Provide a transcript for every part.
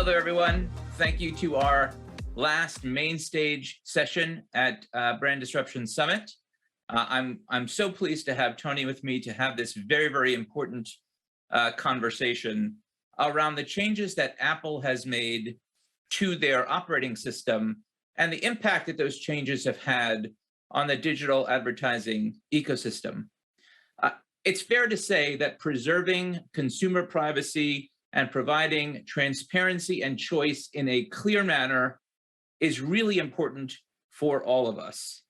there, everyone. Thank you to our last main stage session at Brand Disruption Summit. I'm so pleased to have Tony with me to have this very, very important conversation around the changes that Apple has made to their operating system and the impact that those changes have had on the digital advertising ecosystem. It's fair to say that preserving consumer privacy and providing transparency and choice in a clear manner is really important for all of us.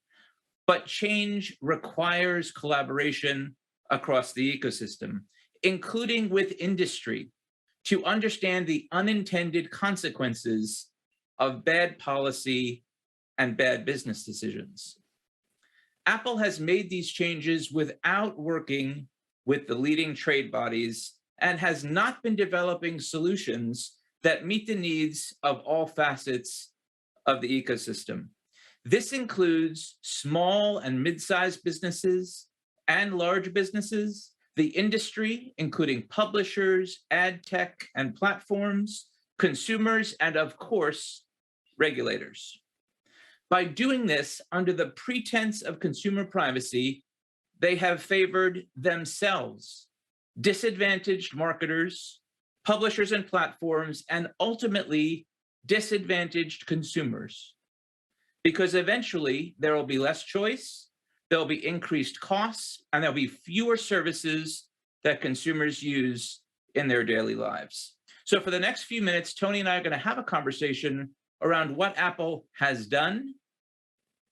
But change requires collaboration across the ecosystem, including with industry, to understand the unintended consequences of bad policy and bad business decisions. Apple has made these changes without working with the leading trade bodies and has not been developing solutions that meet the needs of all facets of the ecosystem. This includes small and mid-sized businesses and large businesses, the industry, including publishers, ad tech and platforms, consumers, and of course, regulators. By doing this under the pretense of consumer privacy, they have favored themselves, disadvantaged marketers, publishers and platforms, and ultimately disadvantaged consumers. Because eventually there will be less choice, there'll be increased costs, and there'll be fewer services that consumers use in their daily lives. So for the next few minutes, Tony and I are going to have a conversation around what Apple has done,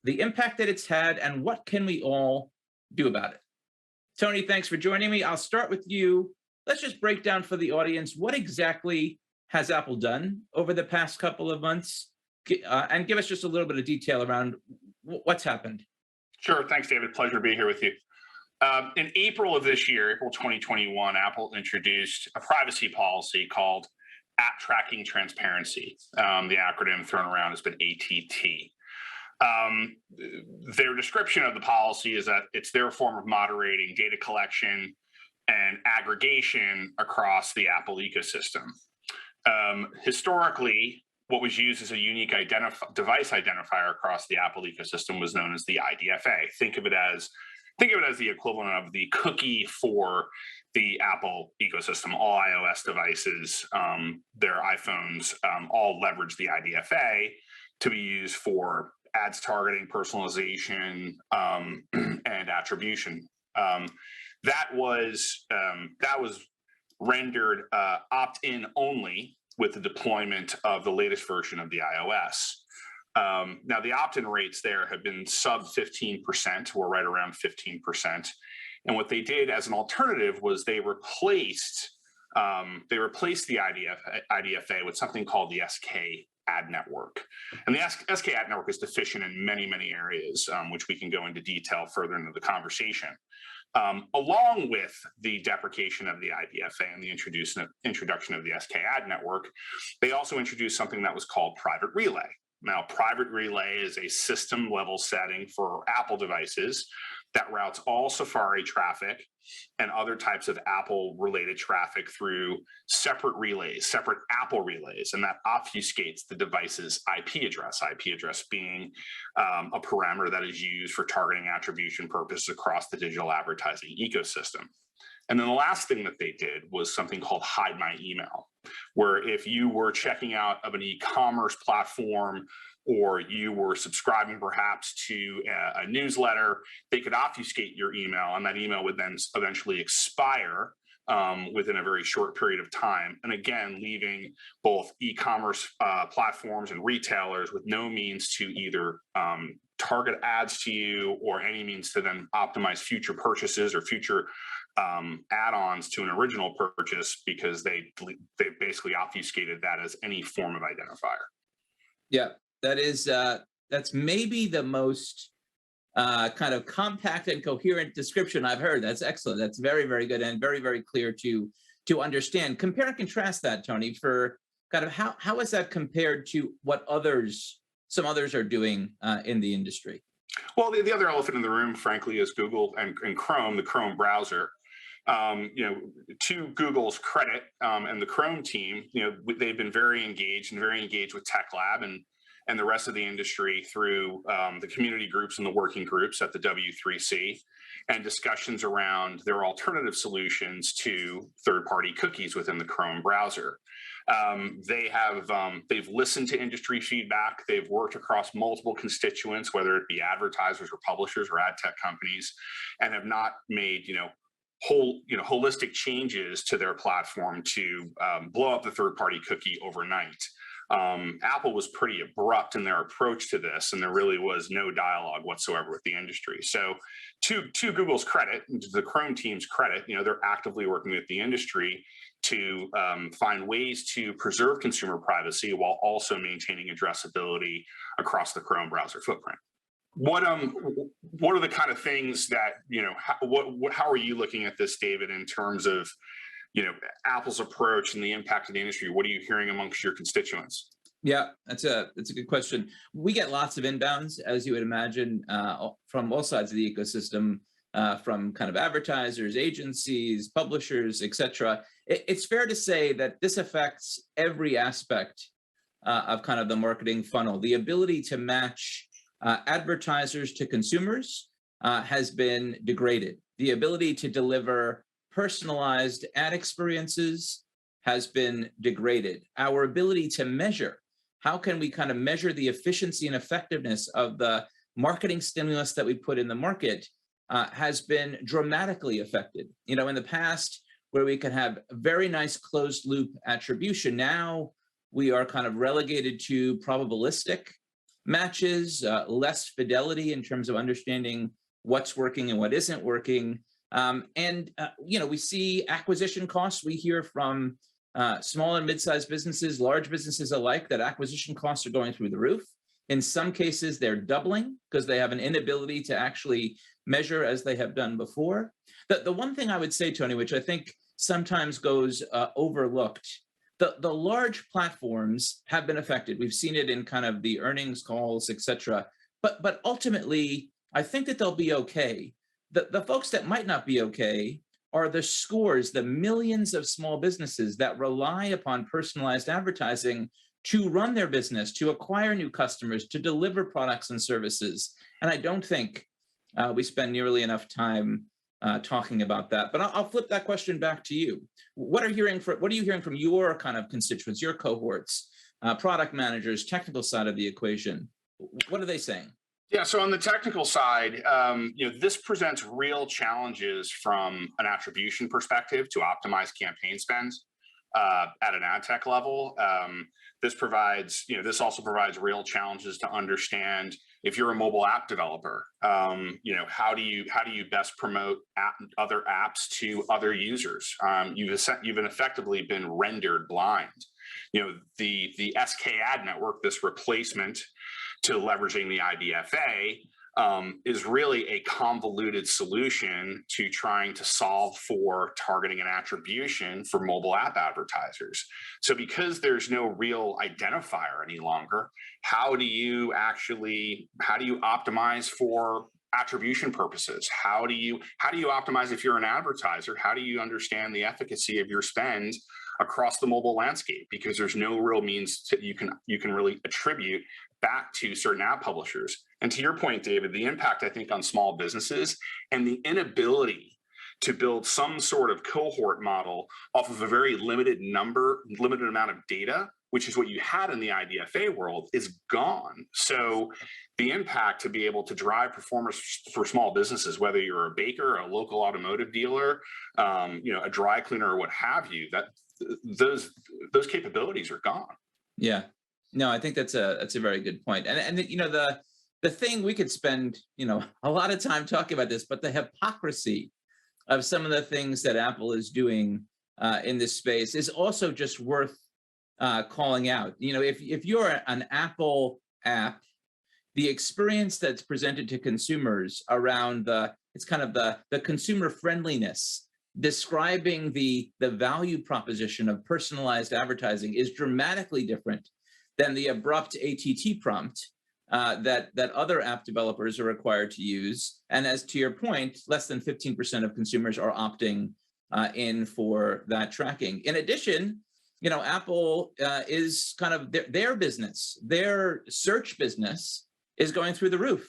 the impact that it's had, and what can we all do about it. Tony, thanks for joining me. I'll start with you. Let's just break down for the audience, what exactly has Apple done over the past couple of months? And give us just a little bit of detail around what's happened. Sure. Thanks, David. Pleasure to be here with you. In April of this year, April 2021, Apple introduced a privacy policy called App Tracking Transparency. The acronym thrown around has been ATT. Their description of the policy is that it's their form of moderating data collection and aggregation across the Apple ecosystem. Historically, what was used as a unique device identifier across the Apple ecosystem was known as the IDFA. Think of it as the equivalent of the cookie for the Apple ecosystem. All iOS devices, their iPhones, all leverage the IDFA to be used for ads targeting, personalization, and attribution. That was rendered opt-in only with the deployment of the latest version of the iOS. Now, the opt-in rates there have been sub 15%, or right around 15%. And what they did as an alternative was they replaced the IDFA with something called the SK ad network. And the SK ad network is deficient in many, many areas, which we can go into detail further into the conversation. Along with the deprecation of the IDFA and the introduction of the SK ad network, they also introduced something that was called Private Relay. Now, Private Relay is a system level setting for Apple devices that routes all Safari traffic and other types of Apple related traffic through separate relays, separate Apple relays, and that obfuscates the device's IP address being a parameter that is used for targeting attribution purposes across the digital advertising ecosystem. And then the last thing that they did was something called Hide My Email, where if you were checking out of an e-commerce platform or you were subscribing perhaps to a newsletter, they could obfuscate your email, and that email would then eventually expire within a very short period of time. And again, leaving both e-commerce platforms and retailers with no means to either target ads to you or any means to then optimize future purchases or future add-ons to an original purchase, because they basically obfuscated that as any form of identifier. Yeah, that's maybe the most kind of compact and coherent description I've heard. That's excellent. That's very, very good and very, very clear to understand. Compare and contrast that, Tony, for kind of how is that compared to what some others are doing in the industry? Well, the other elephant in the room, frankly, is Google and Chrome, the Chrome browser. To Google's credit, and the Chrome team, they've been very engaged with Tech Lab and the rest of the industry through the community groups and the working groups at the W3C, and discussions around their alternative solutions to third-party cookies within the Chrome browser. They've listened to industry feedback. They've worked across multiple constituents, whether it be advertisers or publishers or ad tech companies, and have not made holistic changes to their platform to blow up the third-party cookie overnight. Apple was pretty abrupt in their approach to this, and there really was no dialogue whatsoever with the industry. So to Google's credit, and to the Chrome team's credit, they're actively working with the industry to find ways to preserve consumer privacy while also maintaining addressability across the Chrome browser footprint. What are the kind of things that, how are you looking at this, David, in terms of Apple's approach and the impact of the industry? What are you hearing amongst your constituents? Yeah, that's a good question. We get lots of inbounds, as you would imagine, from all sides of the ecosystem, from kind of advertisers, agencies, publishers, et cetera. It's fair to say that this affects every aspect of kind of the marketing funnel. The ability to match advertisers to consumers has been degraded. The ability to deliver personalized ad experiences has been degraded. Our ability to measure, how can we kind of measure the efficiency and effectiveness of the marketing stimulus that we put in the market, has been dramatically affected. In the past, where we could have very nice closed loop attribution, now we are kind of relegated to probabilistic matches, less fidelity in terms of understanding what's working and what isn't working. We see acquisition costs. We hear from small and mid-sized businesses, large businesses alike, that acquisition costs are going through the roof. In some cases, they're doubling because they have an inability to actually measure as they have done before. The one thing I would say, Tony, which I think sometimes goes overlooked, the large platforms have been affected. We've seen it in kind of the earnings calls, et cetera. But ultimately, I think that they'll be okay. The folks that might not be okay are the scores, the millions of small businesses that rely upon personalized advertising to run their business, to acquire new customers, to deliver products and services. And I don't think we spend nearly enough time talking about that. But I'll flip that question back to you. What are you hearing from your kind of constituents, your cohorts, product managers, technical side of the equation? What are they saying? Yeah, so on the technical side, this presents real challenges from an attribution perspective to optimize campaign spends at an ad tech level. This also provides real challenges to understand if you're a mobile app developer. How do you best promote other apps to other users? You've effectively been rendered blind. The SK ad network, this replacement to leveraging the IDFA, is really a convoluted solution to trying to solve for targeting and attribution for mobile app advertisers. So because there's no real identifier any longer, how do you optimize for attribution purposes? How do you optimize if you're an advertiser? How do you understand the efficacy of your spend across the mobile landscape? Because there's no real means you can really attribute back to certain app publishers. And to your point, David, the impact, I think, on small businesses and the inability to build some sort of cohort model off of a very limited amount of data, which is what you had in the IDFA world, is gone. So the impact to be able to drive performance for small businesses, whether you're a baker, a local automotive dealer, a dry cleaner, or what have you, that those capabilities are gone. Yeah. No, I think that's a very good point. And the thing, we could spend a lot of time talking about this, but the hypocrisy of some of the things that Apple is doing in this space is also just worth calling out. If you're an Apple app, the experience that's presented to consumers around the consumer friendliness, describing the value proposition of personalized advertising is dramatically different than the abrupt ATT prompt that other app developers are required to use. And as to your point, less than 15% of consumers are opting in for that tracking. In addition, Apple is kind of their business, their search business is going through the roof,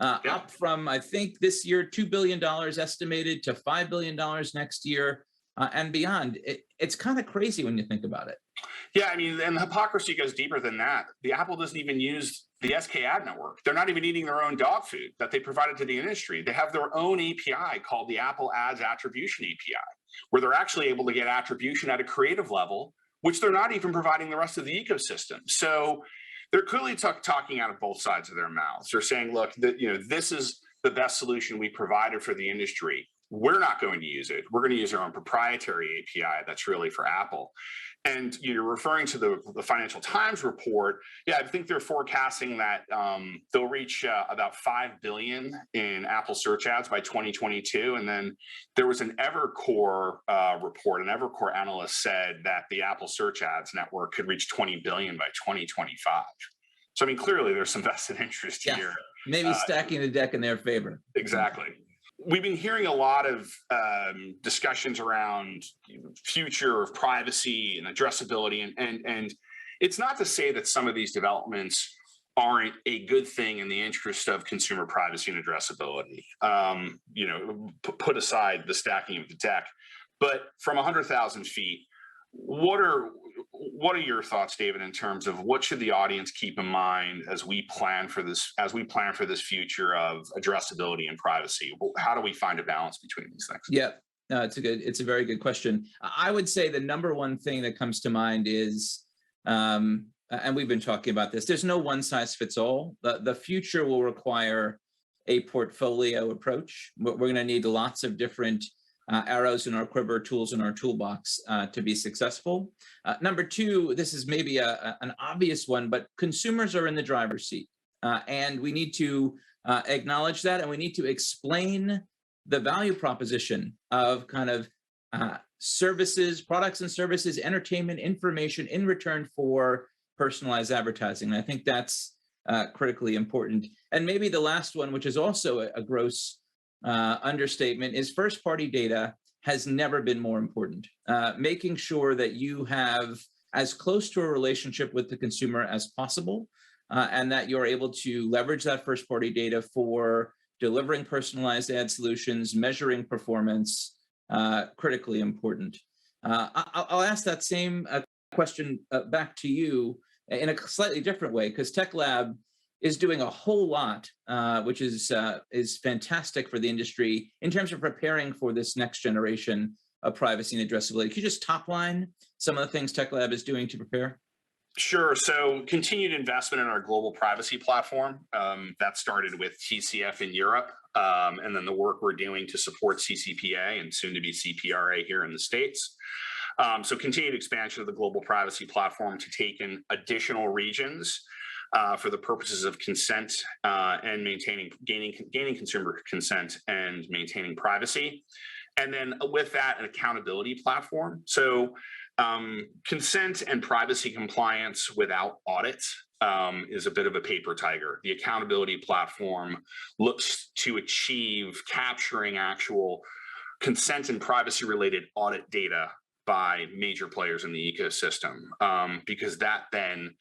up from, I think this year, $2 billion estimated to $5 billion next year and beyond. It's kind of crazy when you think about it. Yeah, I mean, and the hypocrisy goes deeper than that. The Apple doesn't even use the SK ad network. They're not even eating their own dog food that they provided to the industry. They have their own API called the Apple Ads Attribution API, where they're actually able to get attribution at a creative level, which they're not even providing the rest of the ecosystem. So they're clearly talking out of both sides of their mouths. They're saying, look, this is the best solution we provided for the industry. We're not going to use it. We're going to use our own proprietary API that's really for Apple. And you're referring to the Financial Times report. Yeah, I think they're forecasting that they'll reach about 5 billion in Apple search ads by 2022. And then there was an Evercore report. An Evercore analyst said that the Apple search ads network could reach 20 billion by 2025. So, I mean, clearly there's some vested interest here. Maybe stacking the deck in their favor. Exactly. We've been hearing a lot of discussions around future of privacy and addressability, and it's not to say that some of these developments aren't a good thing in the interest of consumer privacy and addressability. Put aside the stacking of the deck, but from 100,000 feet, what are your thoughts, David, in terms of what should the audience keep in mind as we plan for this future of addressability and privacy? How do we find a balance between these things? Yeah, no, it's a very good question. I would say the number one thing that comes to mind is, and we've been talking about this, there's no one size fits all. The future will require a portfolio approach. We're going to need lots of different arrows in our quiver, tools in our toolbox to be successful. Number two, this is maybe an obvious one, but consumers are in the driver's seat. And we need to acknowledge that, and we need to explain the value proposition of kind of services, products and services, entertainment, information in return for personalized advertising. And I think that's critically important. And maybe the last one, which is also a gross understatement, is first-party data has never been more important. Making sure that you have as close to a relationship with the consumer as possible, and that you're able to leverage that first-party data for delivering personalized ad solutions, measuring performance, critically important. I'll ask that same question back to you in a slightly different way, because Tech Lab is doing a whole lot, which is fantastic for the industry in terms of preparing for this next generation of privacy and addressability. Can you just top line some of the things Tech Lab is doing to prepare? Sure. So continued investment in our global privacy platform. That started with TCF in Europe, and then the work we're doing to support CCPA and soon to be CPRA here in the States. So continued expansion of the global privacy platform to take in additional regions for the purposes of consent and gaining consumer consent and maintaining privacy. And then with that, an accountability platform. So consent and privacy compliance without audit is a bit of a paper tiger. The accountability platform looks to achieve capturing actual consent and privacy related audit data by major players in the ecosystem, because that then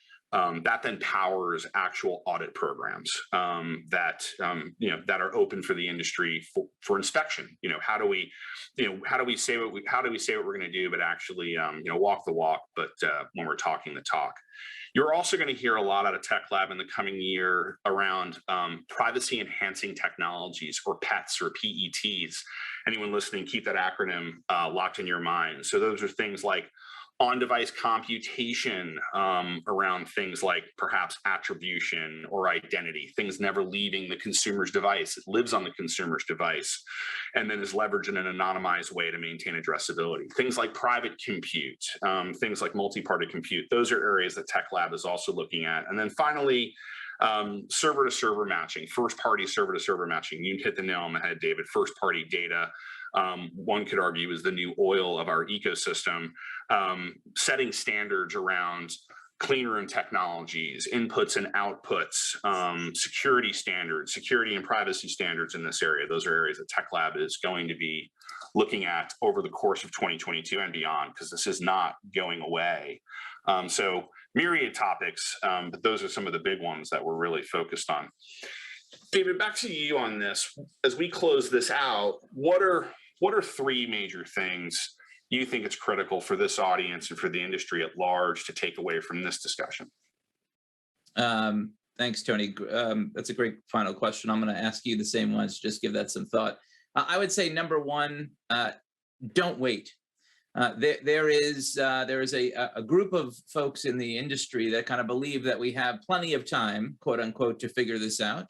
powers actual audit programs that are open for the industry for inspection. How do we say what we're going to do, but actually walk the walk, but when we're talking the talk. You're also going to hear a lot out of Tech Lab in the coming year around privacy enhancing technologies, or PETs or PETs. Anyone listening, keep that acronym locked in your mind. So those are things like on-device computation around things like perhaps attribution or identity, things never leaving the consumer's device. It lives on the consumer's device and then is leveraged in an anonymized way to maintain addressability. Things like private compute, things like multi-party compute. Those are areas that Tech Lab is also looking at. And then finally, server-to-server matching, first-party server-to-server matching. You hit the nail on the head, David. First-party data, one could argue, is the new oil of our ecosystem. Setting standards around clean room technologies, inputs and outputs, security standards, security and privacy standards in this area. Those are areas that Tech Lab is going to be looking at over the course of 2022 and beyond, because this is not going away. So myriad topics, but those are some of the big ones that we're really focused on. David, back to you on this. As we close this out, what are three major things you think it's critical for this audience and for the industry at large to take away from this discussion? Thanks, Tony. That's a great final question. I'm going to ask you the same ones. Just give that some thought. I would say number one, don't wait. There is a group of folks in the industry that kind of believe that we have plenty of time, quote unquote, to figure this out.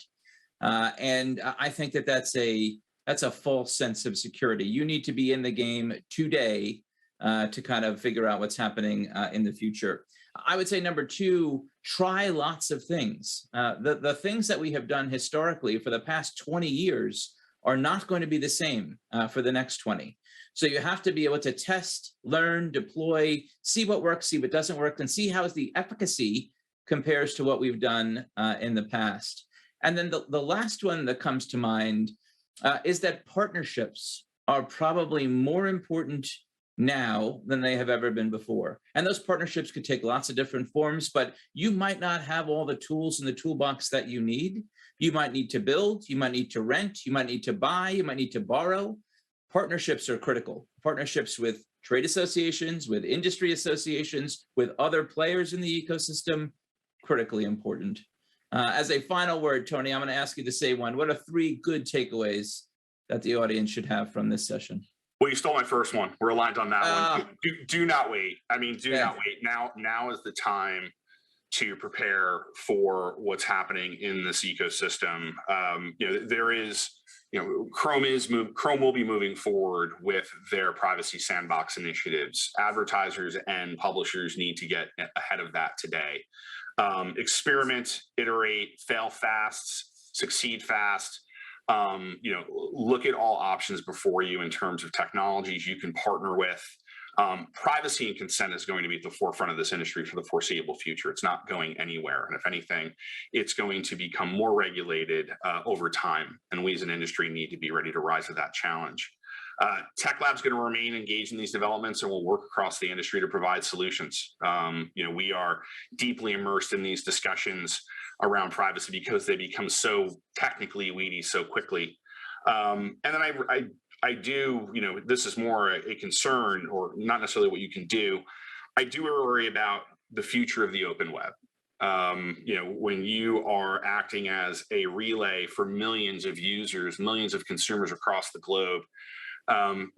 And I think that that's a false sense of security. You need to be in the game today to kind of figure out what's happening in the future. I would say number two, try lots of things. The things that we have done historically for the past 20 years are not going to be the same for the next 20. So you have to be able to test, learn, deploy, see what works, see what doesn't work, and see how the efficacy compares to what we've done in the past. And then the last one that comes to mind is that partnerships are probably more important now than they have ever been before. And those partnerships could take lots of different forms, but you might not have all the tools in the toolbox that you need. You might need to build, you might need to rent, you might need to buy, you might need to borrow. Partnerships are critical. Partnerships with trade associations, with industry associations, with other players in the ecosystem, critically important. As a final word, Tony, I'm going to ask you to say one. What are three good takeaways that the audience should have from this session? Well, you stole my first one. We're aligned on that one. Do not wait. I mean, do not wait. Now is the time to prepare for what's happening in this ecosystem. There is, Chrome will be moving forward with their privacy sandbox initiatives. Advertisers and publishers need to get ahead of that today. Experiment, iterate, fail fast, succeed fast. Look at all options before you in terms of technologies you can partner with. Privacy and consent is going to be at the forefront of this industry for the foreseeable future. It's not going anywhere. And if anything, it's going to become more regulated over time. And we as an industry need to be ready to rise to that challenge. Tech Lab's going to remain engaged in these developments and will work across the industry to provide solutions. We are deeply immersed in these discussions around privacy because they become so technically weedy so quickly. And then I do, this is more a concern, or not necessarily what you can do. I do worry about the future of the open web. When you are acting as a relay for millions of users, millions of consumers across the globe,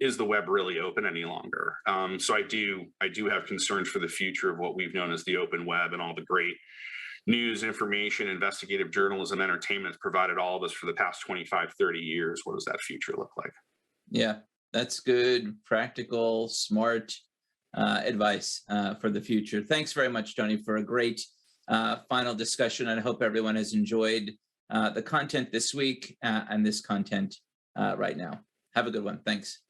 is the web really open any longer? So I do have concerns for the future of what we've known as the open web and all the great news, information, investigative journalism, entertainment has provided all of us for the past 25, 30 years. What does that future look like? Yeah, that's good, practical, smart advice for the future. Thanks very much, Tony, for a great final discussion. And I hope everyone has enjoyed the content this week and this content right now. Have a good one. Thanks.